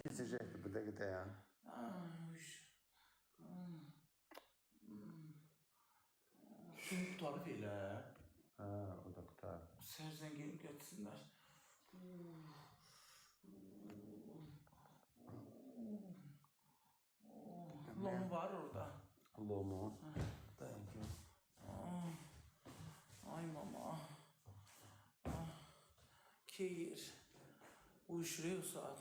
Kesecekti bu da ya. Şunu tutarıq elə. Ha, o da tutar. Sərdən gelib gətirsinlər. Lomu var orada. Lomu. Dayan ki. Ay mama. Keyir. Uyuşuruyor o saat.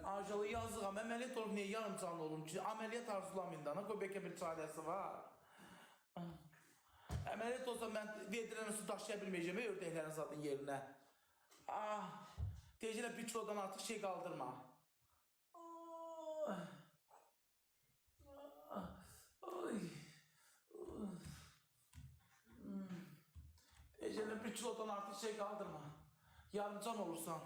Acalı yazığam, əməliyyat olub niyə yarım canlı olum ki? Əməliyyat arzulamayın da, qoy bəlkə bir çarəsi var. Əməliyyat olsa mən verdirən su daşıya bilməyəcəm ördəklərin zadın yerinə. Deyəcəklə 1 kilodan artıq şey qaldırma. Deyəcəklə 1 kilodan artıq şey qaldırma. Yarımcan olursan.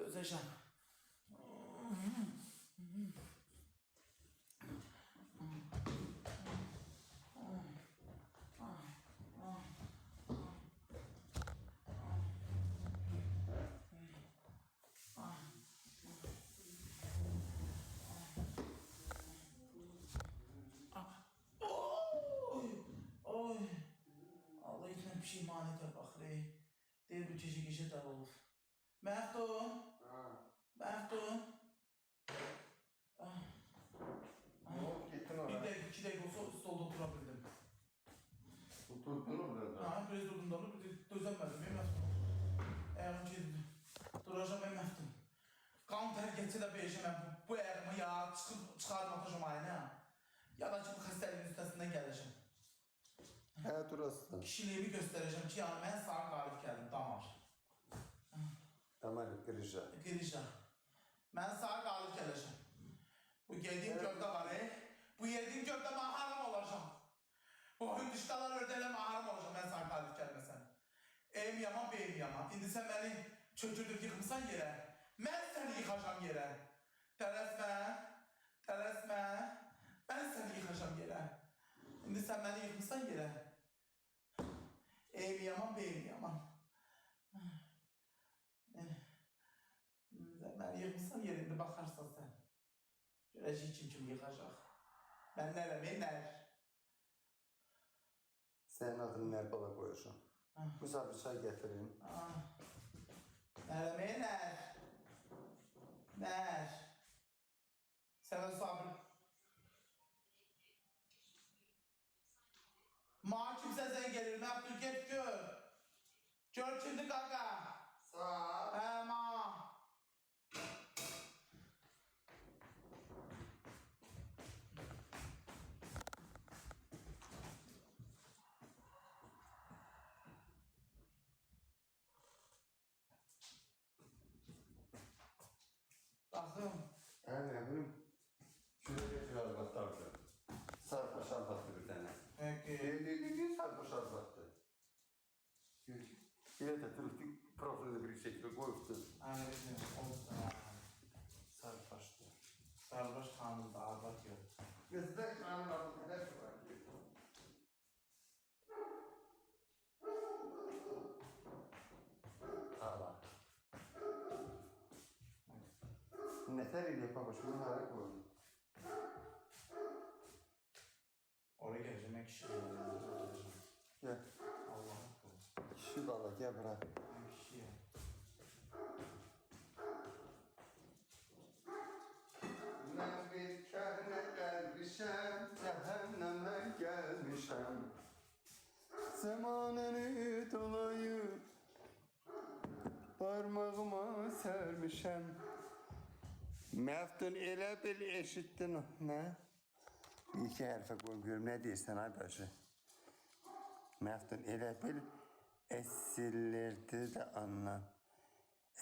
Dözəcəm. Allah etmən pişiman edər baxır. Deyir bu gecə dal olur. Məhdun. Məhdun. Gittin oraya. 1 dəqiqə, 2 dəqiqə olsa stolda otura bildim. Oturdun orada. Biraz durdum da onu, dözəmədim, Məhdun. Əgərim gedim. Duracam, Məhdun. Qan tər geçsə də verəcəm, bu əyərimi ya, çıxarım atacam ayına. Ya da ki, bu xəstəliyin üstəsindən gələcəm. Hə, durasın. Kişiliğimi göstereceğim ki yani ben sağ qalib gəldim, damar. Damar, qırıca. Qırıca. Ben sağ qalib gələcəm. Bu yediğim gövdə var, bu yediğim gövdə maharam olacaq. Bu hündüşdalar ördələ maharam olacaq, ben sağ qalib gəlməsəm. Eyim yaman, beyim yaman. İndi sən məni çökürdür yıxımsan yerə. Mən səni yıxacam yerə. Tələsmə. Ben səni yıxacam yerə. İndi sən məni yıxmışsan yerə. Eyim yaman, beyim yaman. Sən məni yıxmışsan yerə, indi baxarsan sən. Görəcək kim yıxacaq. Mən nə eləməyi, nə? Sənin adını nə bala qoyacam. Bu sabır çay gətirin. Nə eləməyi, nə? Nə? Sənə sabır. Ma kimsə zəng gelir, Məhdun get gör. Gör kimdir qaqa. Sağ. Hə, ma. Baxım. Hə, nə bilim. Şuraya getir arbatlardı. Sarpaş arbatlı bir tane. Peki. Sarpaş arbatlı. Yine de turistik profilde bir şekilde koyuptu. Anladım. Sarpaştı. Sarbaş xanımda arbat yox. Bizdə kanun arbatı nə var ki? Allah. Nətər eləyək baba, şunu hara qoyun. Oraya gələcəm, mən kişi Gəl. Allah'ım korusun. Kişi bala, gəl bura. Ben kişiyim. Mən bir kəhnə gəlmişəm, cəhənnəmə gəlmişəm. Zəmanəni dolayıb, parmağıma sərmişəm. Məftun elə bil eşitdin, nə? İki hərfə qoyum görüm, nə deyirsən ay başı? Məftun elə bil esilirdi də anla.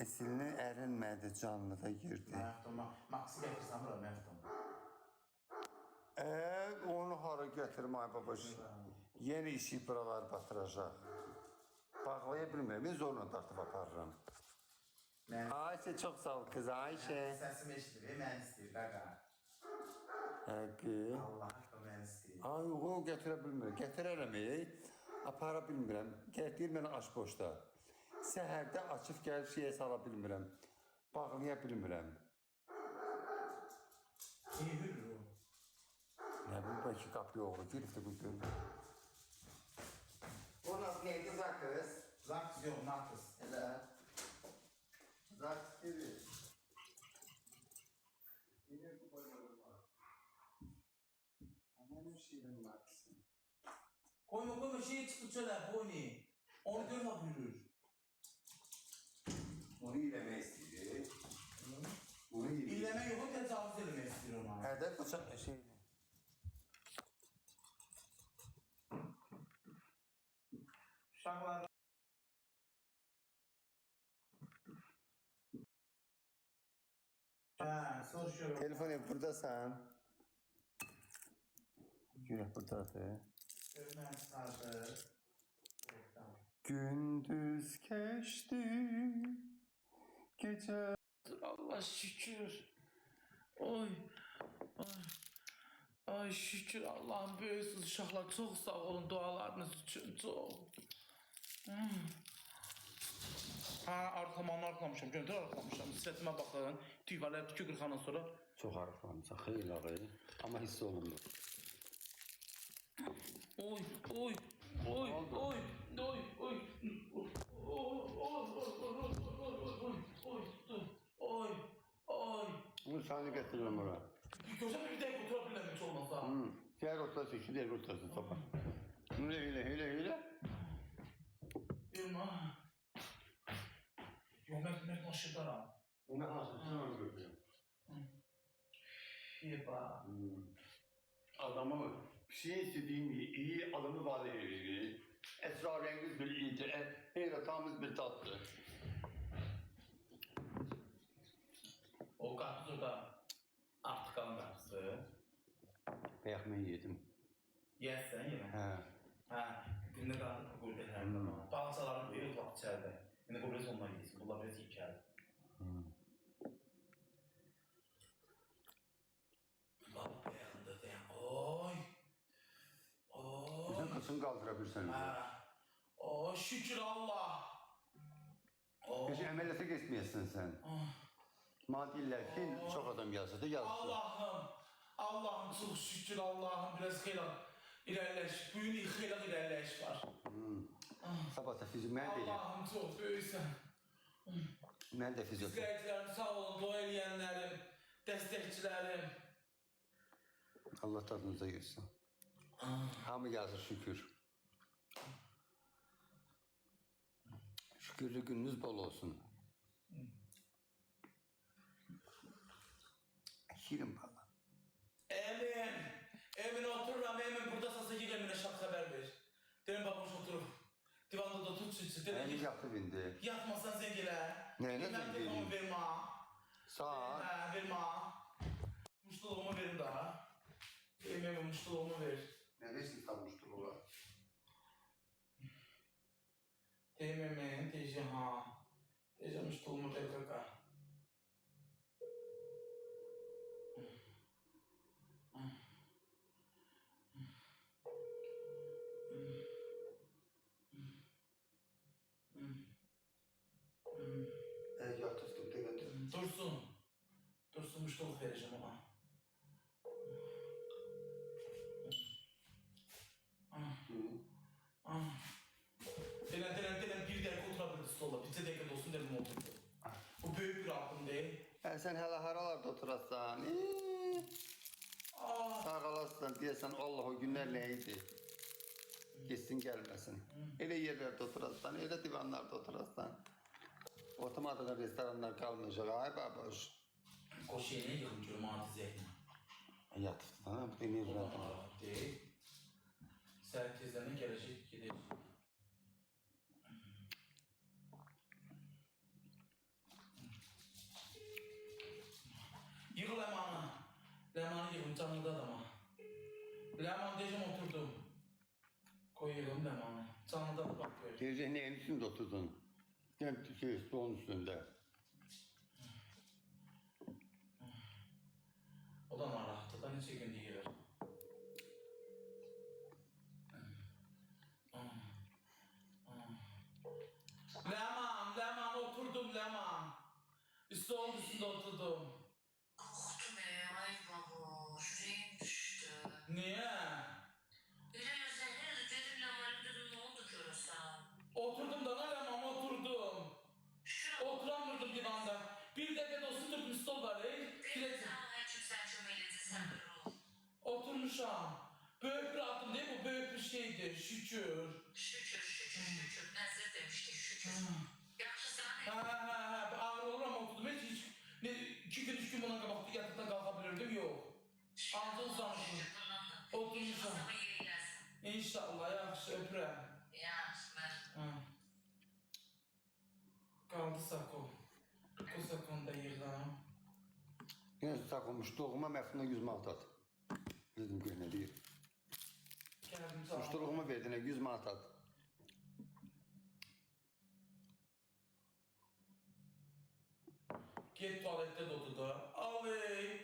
Esilini ərinmədi, canlı da girdi. Məhdum, Maxi gətirsən bura, Məhdum. Onu hara gətirmə ay babaşı? Yeni işi buralar batıracaq. Bağlaya bilmirəm, mən zorla dartıb aparıram. Ayşe çok sağ ol kız Ayşe. Səsim eşidir, mən istəyir, qaqa. Hakkı. Allah haqqı mən istəyir. Ay o gətirə bilmirəm. Gətirərəm, apara bilmirəm. Gətir mənə aş boşda. Səhərdə açıb gəlib şeyə sala bilmirəm. Bağlaya bilmirəm. İyi yürür o. Ne bileyim belki kapı oğlu girip de bu görmüyor. O nasıl neydi zakız? Zaks yok, nakız. Hele. Zaks gibi. Yine bu boylarım var. Amanın şiirin nakısı. Koyma şey çıktı çöle, pony. Onu gör bak yürür. Onu iyileme istiyor. Bunu iyileme. İlleme yok, tecavüz elime istiyor ona. Hedef bıçak şeyini. Uşaqlar. Soruşuyorum. Telefon yap buradasan. Yürek buradadır. Görmem sardı. Gündüz geçti. Gece. Allah şükür. Oy. Ay. Ay şükür Allah'ım böyüksüz uşaqlar çok sağ olun dualarınız için çok. Ha arıqlamışam, göndər arıqlamışam. Sifətimə baxın, tüyvalar tükü qırxandan sonra. Çok arıqlamışam, xeyli ağır. Ama hiss olundu. Oy, oy, oy, oy, oy, oy, oy, oy. Bunu sana getiririm oraya. Gözüm bir dəqiqə otura bilirəm heç olmasa. Gel oturasın, 2 dakika oturasın sopa. Hile. Bilmə. Yox, mən maşıdaram. Bunu nasıl görüyorum? Yeba. Adamı bir şey istediğim iyi adamı vaat ediyor. Esrarengiz bir iyiydi, heyretamız bir tatlı. O qapısı orada artıq qalan qapısı. Bəyəxmən yedim. Yəsən yemək. Hə. Hə, gündə qaldı bu qurdu hər zaman. Balacaların böyük lap içəridə. İndi bu biraz ondan yesin, bunlar biraz yekərdir. Baba dayandı, dayan. Oy! Oy! Sen kıçını kaldırabilirsen. Hə. Oy, şükür Allah! Oy! Hiç əməliyyata geçmeyesin sen. Madiylər ki, çok adam yazdı, yazdı. Allah'ım çok şükür Allah'ım biraz xeyla ilerleş. Bugün xeyla ilerleş var. Sabah da fizik, Allah'ım çok böyüksən. mən də fizik. İzləyicilərim sağ olun, dua eləyənlərim, dəstəkçilərim. Allah tadınıza girsin. Hamı yazır şükür. Şükürlü gününüz bol olsun. Şirin baba. Emin otururam, Emin burada sasa gir Emin'e şak haber ver. Demin babaş oturup divanda da tut sütü. Beni yaptı bindi. Yatmasan sen gele. Neyine Ben sen telefonumu geleyim? verme. Sağ. Verme. Muştuluğumu verin daha. Emin muştuluğumu ver. Neresi kalmıştır ola? Emin, teyze ha. Teyze muştuluğumu ver kaka. Yatırsın, da götür. Dursun. Dursun muştuluk vereceğim ona. Delen bir dakika oturabilir stolla. Bir dakika olsun dedim oturdu. Bu büyük bir aklım değil. Sen hele haralarda oturasın. Sağ olasın diyesen Allah o günler neydi? Gitsin gelmesin. Öyle yerlerde oturasın, öyle divanlarda oturasın. Otomatik restoranlar kalmayacak. Ay baboş. O şeyine yıkıyorum anti zihni. Yat, tamam. Beni rahat. Değil. Serkezlerine gelecek gider. Yıkıl Leman'ı. Leman'ı yıkın canlıda adama. Leman diyeceğim oturdum. Koyuyorum Leman'ı. Canlıda da bak gör. Gece neyin üstünde oturdun? Hem stolun üstünde. O da narahatı da neçə gün deyir. Stol üstünde oturdum. Korktum ay baba, yüreğim düştü. Niye? Öyle zehirdi dedim Lemal'im dedim ne oldu görürsen. Oturdum da ne ama oturdum. Şuna Oturamıyordum divanda. Bir dakika da oturdum stol var benim sana hepim sen çömeledi sen bir ol. Oturmuşum. Büyük bir adım değil bu büyük bir şeydir şükür. Şükür. Nezir demiştik şükür. Yakşı sana ne? Ağır olur ama oturdum hiç ne, 2 gün 3 gün buna kabak yataktan kalkabilirdim yok. Ağzı uzamışım. Şükür bundan da. Oturmuşum. İnşallah sana yeğilersin. İnşallah yakşı öpürəm. Yaxşı ben. Kaldı sako. Bu sakonu da yığıram. Yine takılmış doğuma məftuna 100 manat at. Dedim gör ne deyir. Geldim sana. Muştuluğumu verdiğine 100 manat at. Git tuvalette de otur da. Aley.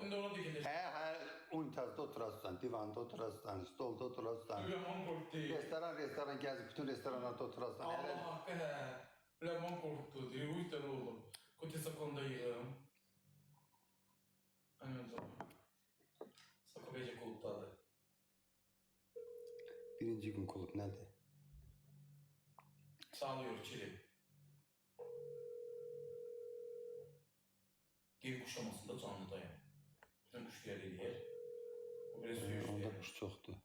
Onda onu dikilir. He, unitazda oturasın, divanda oturasın, stolda oturasın. Lemon korktu. Restoran gezip bütün restoranlarda oturasın. Allah hakkı he. Lemon korktu diye. O yüzden oğlum. Kutu sakonda yığıram. Aynen zaman. Sako bece kuluptadı. Birinci gün kulüp nedir? Sağlıyor çili. Geri kuşlamasında canlıdayım. Bütün kuş geldiği yer. O biraz suyu Onda işte. kuş çoktu.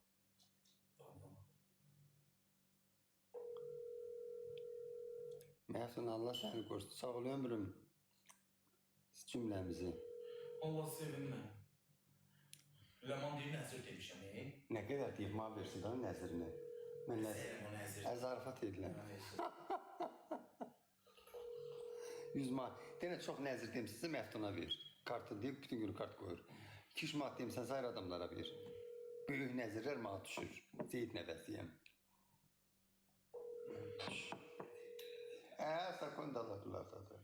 Məftun Allah seni korusun. Sağ ol ömrüm. Cümlemizi. Allah sevinme. Leman değil nəzir demişəm, Ne kadar deyib ma versin daha nəzirini. Mən Sevim o nəzir. zarafat ediləm. 100 manat. Dene çok nəzir demişsinizə məftuna ver. Kartı deyib bütün gün kart koyur. 200 manat demişsən zayır adamlara ver. Böyük nəzirlər manat düşür. Zeyt nəvəsiyəm. Sakon da alırlar zaten.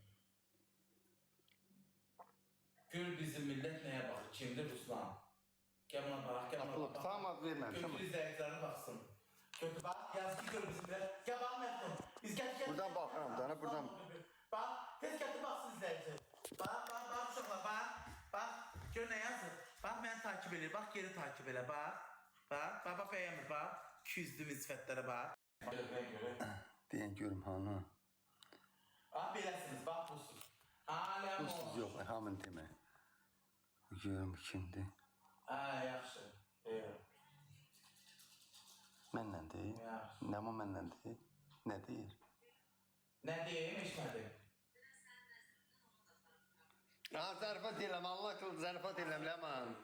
Gör bizim millət nəyə baxır, kimdir Ruslan? Gəl buna bax, gəl buna Atılıb, bax. tamam ad verməm. Tamam. Götür izləyicilərinə baxsın. Götür bax, yazı gör bizim millət. Gəl bax Məhdum. Biz gəl. Buradan baxıram da, buradan. Bax, tez gətir baxsın izləyici. Bax, uşaqlar, bax. Gör nə yazır? Bax, məni takip edir, bax, geri takip elə, bax. Bax, bəyəmir, bax. 200'lü misfətlərə bax. Deyən görüm hanı. Beləsiniz, bax, busuz. Aləm Busuz yox, hamın demə. Görüm kimdir. Yaxşı. Mənlə deyil. Yaxşı. Nə o mənlə deyil? Nə deyir? Nə deyim, eşmədim. Zarfat edirəm, Allah kıl zarfat edirəm Ləman.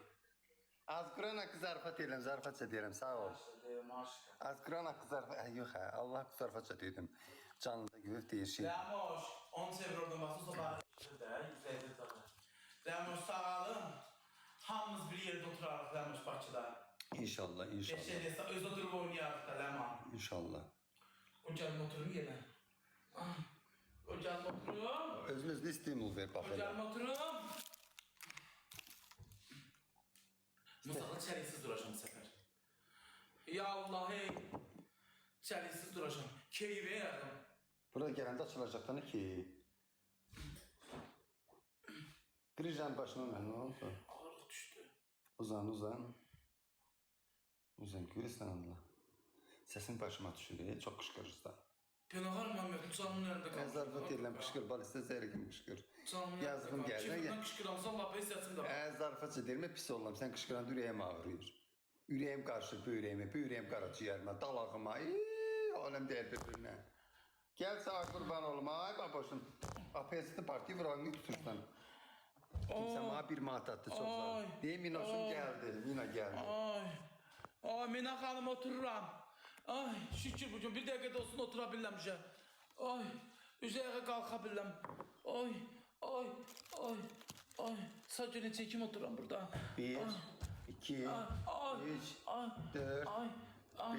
Az Kur'an hakkı zarfat edirəm, zarfatça deyirəm, sağ ol. Deyim, aşkım. Az Kur'an hakkı zarfat, yox hə, Allah hakkı zarfatça deyirəm. Canlıda görüb deyir şey. Ləmoş, onu çevir oradan basın, sonra izləyəcək tabii. Ləmoş, sağ olun. Hamımız bir yerdə oturarıq Ləmoş Bakıda. İnşallah, inşallah. Eşeğinizdə öz oturub oynayarıq da Ləman. İnşallah. O gəlmə oturum yenə. O gəlmə oturum. Özünüzdə stimul ver O bakalım. gəlmə oturum. Mustafa çəliksiz duracağım bu səfər. Ya Allah, hey. Çəliksiz duracağım. Keyifə yardım. Burada gələndə açılacaqdan ki. Qrijan başıma mən, nə oldu? Ağırlıq düşdü. Uzan, uzan. Uzan, görürsən Allah. Səsin başıma düşür, çok qışqırırsan. Ben ağarım Mehmet, canımın önünde kaldı. Zarfat edirəm, qışqır, balistə zərgin qışqır. Canımın Yazığım önünde kaldı. gəldi. Kibirden kışkıramsa Allah be hissetsin de var. Zarfatça deyirəm, pis ollam, sən qışqıranda ürəyim ağrıyır. Ürəyim qarışır böyrəyimə qaraciyərimə, dalağıma, aləm deyər bir-birinə. Gəl sağa qurban olma, ay baboşum. APS-də partiya vurağını tutursan. Kimsə mənə bir manat attı, çox sağ ol. Deyim, Minoşum gəldi, Mina gəldi. Ay Mina Hanım otururam. Ay şükür bugün bir dakika da olsun oturabiləm üzə. Ay üzəyə qalxa biləm. Ay. Sadəcə çəkim oturam burada. 1, 2, 3, 4,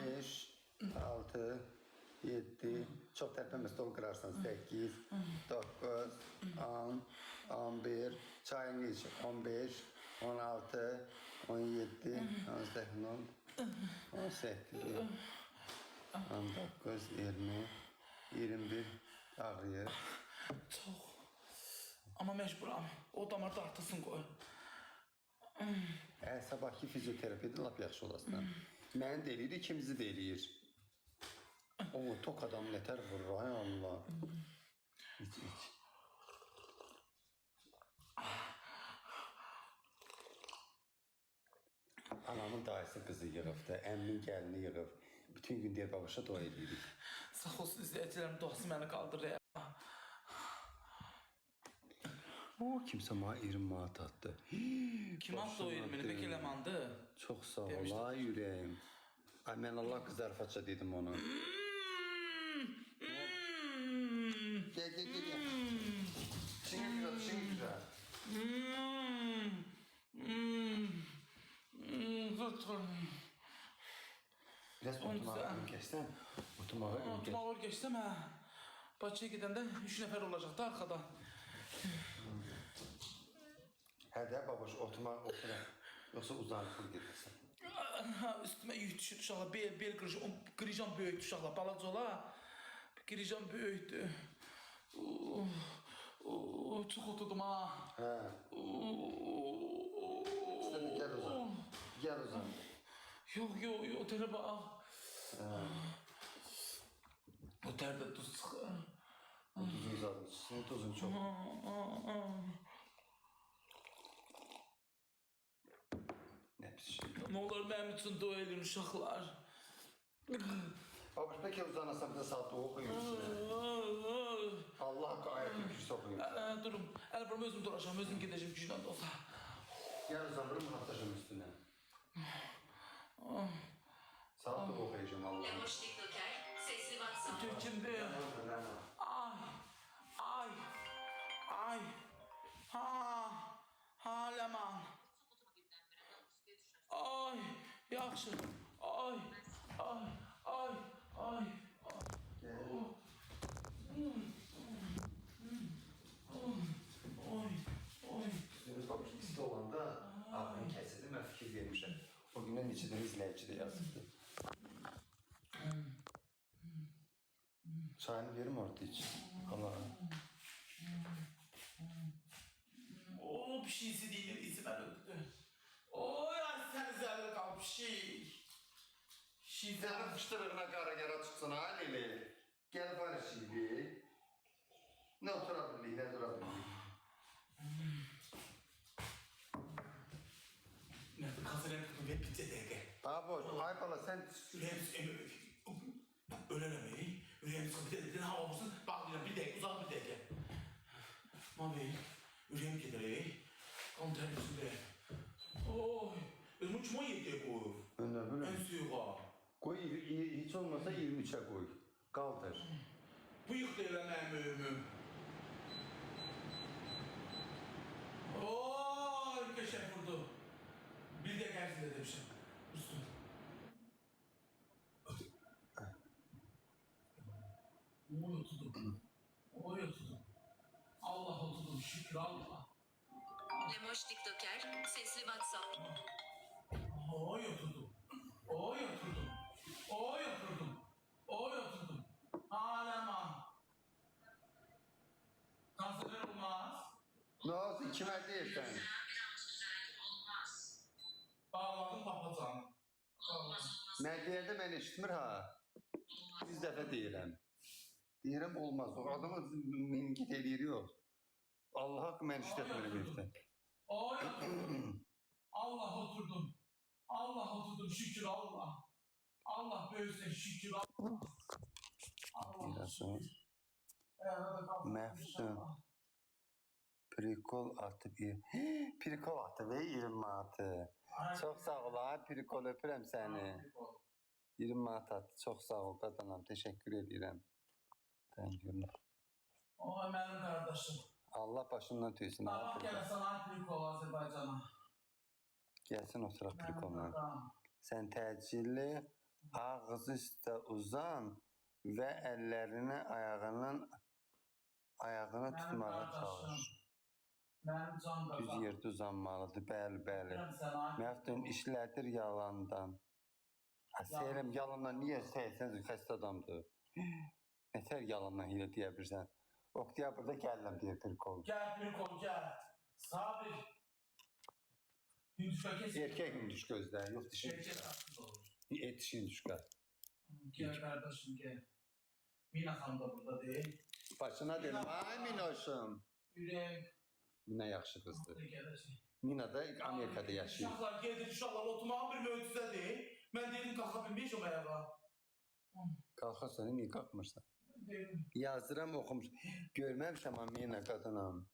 5, 6, 7, çox tərpənmə stol qırarsan, 8, 9, 10, 11, çayını iç, 15, 16, 17, 18, 19, 20, 21, ağrıyır. Çox. Amma məcburam. O damar dartısın qoy. Sabahki fizioterapiyada lap yaxşı olasın. Məni də eləyir, ikimizi də eləyir. O tok adam nətər vurur, ay Allah. İç. Anamın dayısı qızı yığıb da, əmmin gəlini yığıb. Bütün gün deyir, babuşa dua edirik. Sağ olsun izləyicilərim, duası məni qaldırır. Kimsə mənə 20 manat atdı. Kim attı o 20-ni? Peki Lemandı? Çox sağ ol, ay ürəyim. Ay, mən Allah qızarfaça dedim onu. Gel. Çingir güzel. Biraz oturmağa geçsen. Oturmağa geçsem hə. Bakıya gedəndə 3 nəfər olacaqdı arxadan. Hə babuş, otur. Yoksa uzanıqlı gedirsən. Üstümə yük düşür uşaqlar, bel qırıcan böyükdür uşaqlar, balaca ola. Qırıcan böyükdür. Çox oturdum ha. Hə. İstədi, gəl uzan. Yox, Yox, tərə bax. O tərdə duz çıxır. O tuzun zadı, senin tuzun çox. Ne pis şey. Nə olar mənim üçün dua edin uşaqlar. Babuş, peki uzanasam da saat okuyun üstüne. Allah hakkı ayet-i kürsü okuyun. Durum, əl vurum özüm duracağım, özüm gedəcəm gücdən də olsa. Gel uzanırım, atacağım üstüne. Saat da okuyacağım Allah'ım. Lemoş Dikdöker, sesli WhatsApp. Türkümdü. Ay. Ha, Leman. Ay, yaxşı. Ay. Üstünüz babuş, pis olanda ağrım kesildi, ben fikir vermişim. O günden içinden izleyici de yazıldı. Çayını verim orada iç. Allah'ım. O bir şeysi değil, izi ben öldürdü. Oy, ay sen zerre kal bir şey. Senin fıştırığına kara yara çıksın haliyle. Gel bari şimdi. Ne oturabilir, ne durabilir. Ne kafeden tutun hep bitti dege. Abi, ay bala sen... Ölenemeyi, yüreğimiz kapıda dedin ha olmasın, bağlayalım bir dege, uzak bir dege. Mavi, yüreğim giderek, kan terbiyesinde. Oy, özümü çuma yediye koy. Öyle böyle. En suyu var. Koy, hiç olmasa 23'e koy. Kaldır. Bıyık da eləməyəm mühümüm. Oy, qəşəng vurdu. Bir də qərzində demişəm. Üstün. Oy oturdum. Allah oturdum, şükür Allah. Lemoş Dikdöker, sesli WhatsApp. Oy oturdum. Aleman. Kanserler olmaz. Ne olsun, kime değilsen? Bağladım papacanı. Ben deyəndə mən eşitmir ha. 100 dəfə deyirəm. Deyirəm olmaz. O adamı mingit eləyir yox. Allah haqqı mən işlətmirəm evdə. Oy oturdum. Allah oturdum. Şükür Allah. Allah böyüsün şükür Allah. Deyirəsən. Məfsun. Prikol atıb. Prikol atıb 20 manatı. Çox sağ ol ha, Prikol öpürəm səni. 20 manat atdı. Çox sağ ol qazanam. Təşəkkür edirəm. Dən görünür. Oy mənim qardaşım. Allah başından tüysün. Allah gələsən Prikol Azərbaycana. Gəlsin oturaq Prikolla. Sən təcilli ağzı üstə uzan və əllərini ayağını tutmağa çalış. Mənim can Düz qazanım. yerdə uzanmalıdır, bəli. Məftun işlədir yalandan. Seyrəm yalandan niyə səysən xəstə adamdır? Nətər yalandan hilə deyə bilirsən? Oktyabrda gəlirəm deyir Pirkol. Gel bir kol gel. Sabir. Hündüşka kes. Erkek hündüş gözler, yok dişi Erkek hündüşka. haksız olur. Dişi hündüşka. Gel kardeşim gel. Mina Hanım da burada değil. Başına dedim, ay Minoşum. Yürek. Mina yaxşı qızdır. Burada gelecek. Mina da Amerika'da yaşıyor. Uşaqlar gelir inşallah oturmağın bir möcüzədir. Mən dedim qalxa bilməyəcəm ayağa. Kalkarsan niye kalkmırsan? Dedim. Yazdıram oxumuş. Görməmişəm amma Mina qadınam.